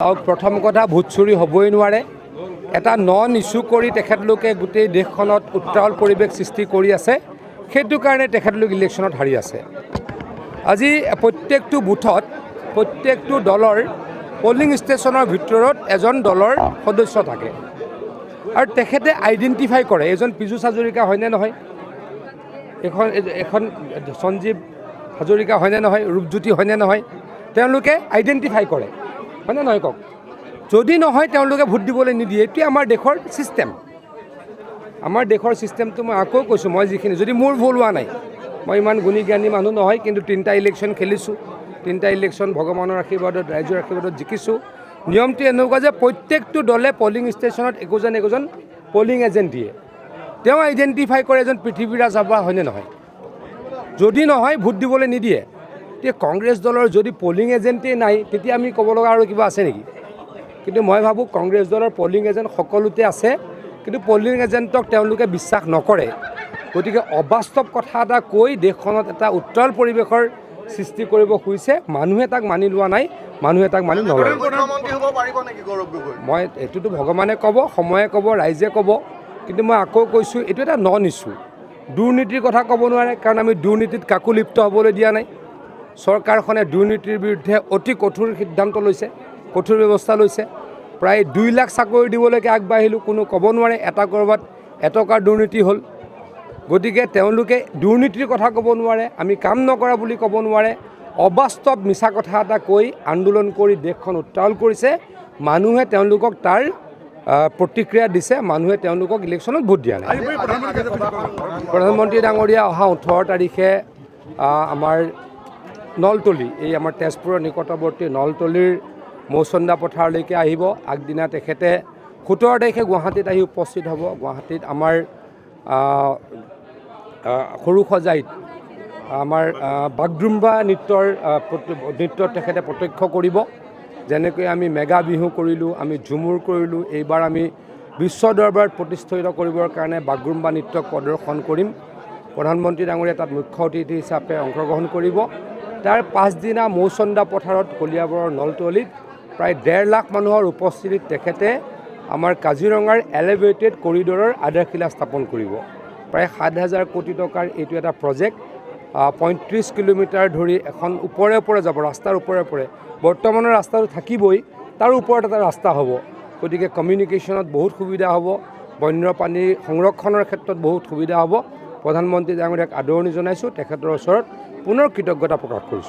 প্ৰথম কথা ভোট চুৰি হ'বই নোৱাৰে এটা নন ইস্যু কৰি তেখেতলোকে গোটেই দেশখনত উত্তাল পৰিৱেশ সৃষ্টি কৰি আছে সেইটো কাৰণে তেখেতলোক ইলেকশ্যনত হাৰি আছে আজি প্ৰত্যেকটো বুথত প্ৰত্যেকটো দলৰ পলিং ষ্টেচনৰ ভিতৰত এজন দলৰ সদস্য থাকে আৰু তেখেতে আইডেণ্টিফাই কৰে এজন পীযুষ হাজৰিকা হয়নে নহয় এখন সঞ্জীৱ হাজৰিকা হয়নে নহয় ৰূপজ্যোতি হয়নে নহয় তেওঁলোকে আইডেণ্টিফাই কৰে হয়নে নহয় কওক যদি নহয় তেওঁলোকে ভোট দিবলৈ নিদিয়ে এইটোৱে আমাৰ দেশৰ ছিষ্টেম আমাৰ দেশৰ ছিষ্টেমটো মই আকৌ কৈছোঁ মই যিখিনি যদি মোৰ ভুল হোৱা নাই মই ইমান গুণী জ্ঞানী মানুহ নহয় কিন্তু 3টা ইলেকশ্যন খেলিছোঁ 3টা ইলেকশ্যন ভগৱানৰ আশীৰ্বাদত ৰাইজৰ আশীৰ্বাদত জিকিছোঁ নিয়মটো এনেকুৱা যে প্ৰত্যেকটো দলে পলিং ষ্টেচনত একোজন পলিং এজেণ্ট দিয়ে তেওঁ আইডেণ্টিফাই কৰে এজন পৃথিৱীৰাজ হাজৰিকা হয়নে নহয় যদি নহয় ভোট দিবলৈ নিদিয়ে তেতিয়া কংগ্ৰেছ দলৰ যদি পলিং এজেণ্টেই নাই তেতিয়া আমি ক'ব লগা আৰু কিবা আছে নেকি কিন্তু মই ভাবোঁ কংগ্ৰেছ দলৰ পলিং এজেণ্ট সকলোতে আছে কিন্তু পলিং এজেণ্টক তেওঁলোকে বিশ্বাস নকৰে গতিকে অবাস্তৱ কথা এটা কৈ দেশখনত এটা উত্তাল পৰিৱেশৰ সৃষ্টি কৰিব খুজিছে মানুহে তাক মানি লোৱা নাই মানুহে তাক মানি নলয় মই এইটোতো ভগৱানে ক'ব সময়ে ক'ব ৰাইজে ক'ব কিন্তু মই আকৌ কৈছোঁ এইটো এটা নন ইস্যু দুৰ্নীতিৰ কথা ক'ব নোৱাৰে কাৰণ আমি দুৰ্নীতিত কাকো লিপ্ত হ'বলৈ দিয়া নাই চৰকাৰখনে দুৰ্নীতিৰ বিৰুদ্ধে অতি কঠোৰ সিদ্ধান্ত লৈছে কঠোৰ ব্যৱস্থা লৈছে প্ৰায় 2 লাখ চাকৰি দিবলৈকে আগবাঢ়িলোঁ কোনো ক'ব নোৱাৰে এটা ক'ৰবাত এটকাৰ দুৰ্নীতি হ'ল গতিকে তেওঁলোকে দুৰ্নীতিৰ কথা ক'ব নোৱাৰে আমি কাম নকৰা বুলি ক'ব নোৱাৰে অবাস্তৱ মিছা কথা এটা কৈ আন্দোলন কৰি দেশখন উত্তাল কৰিছে মানুহে তেওঁলোকক তাৰ প্ৰতিক্ৰিয়া দিছে মানুহে তেওঁলোকক ইলেকশ্যনত ভোট দিয়া নাই প্ৰধানমন্ত্ৰী ডাঙৰীয়া অহা 18 তাৰিখে আমাৰ নলতলী এই আমাৰ তেজপুৰৰ নিকটৱৰ্তী নলতলীৰ মৌচন্দা পথাৰলৈকে আহিব আগদিনা তেখেতে 17 তাৰিখে গুৱাহাটীত আহি উপস্থিত হ'ব গুৱাহাটীত আমাৰ সৰুসজাইত আমাৰ বাগৰুম্বা নৃত্য তেখেতে প্ৰত্যক্ষ কৰিব যেনেকৈ আমি মেগা বিহু কৰিলোঁ আমি ঝুমুৰ কৰিলোঁ এইবাৰ আমি বিশ্ব দৰবাৰত প্ৰতিষ্ঠিত কৰিবৰ কাৰণে বাগৰুম্বা নৃত্যক প্ৰদৰ্শন কৰিম প্ৰধানমন্ত্ৰী ডাঙৰীয়া তাত মুখ্য অতিথি হিচাপে অংশগ্ৰহণ কৰিব তাৰ পাছদিনা মৌচন্দা পথাৰত কলিয়াবৰৰ নলতলীত প্ৰায় 1.5 লাখ মানুহৰ উপস্থিতিত তেখেতে আমাৰ কাজিৰঙাৰ এলিভেটেড কৰিডৰৰ আধাৰশিলা স্থাপন কৰিব প্ৰায় 7,000 কোটি টকাৰ এইটো এটা প্ৰজেক্ট 35 কিলোমিটাৰ ধৰি এখন ওপৰে যাব ৰাস্তাৰ ওপৰে বৰ্তমানৰ ৰাস্তাটো থাকিবই তাৰ ওপৰত এটা ৰাস্তা হ'ব গতিকে কমিউনিকেশ্যনত বহুত সুবিধা হ'ব বন্যপ্ৰাণীৰ সংৰক্ষণৰ ক্ষেত্ৰত বহুত সুবিধা হ'ব প্ৰধানমন্ত্ৰী ডাঙৰীয়াক আদৰণি জনাইছোঁ তেখেতৰ ওচৰত পুনৰ কৃতজ্ঞতা প্ৰকাশ কৰিছোঁ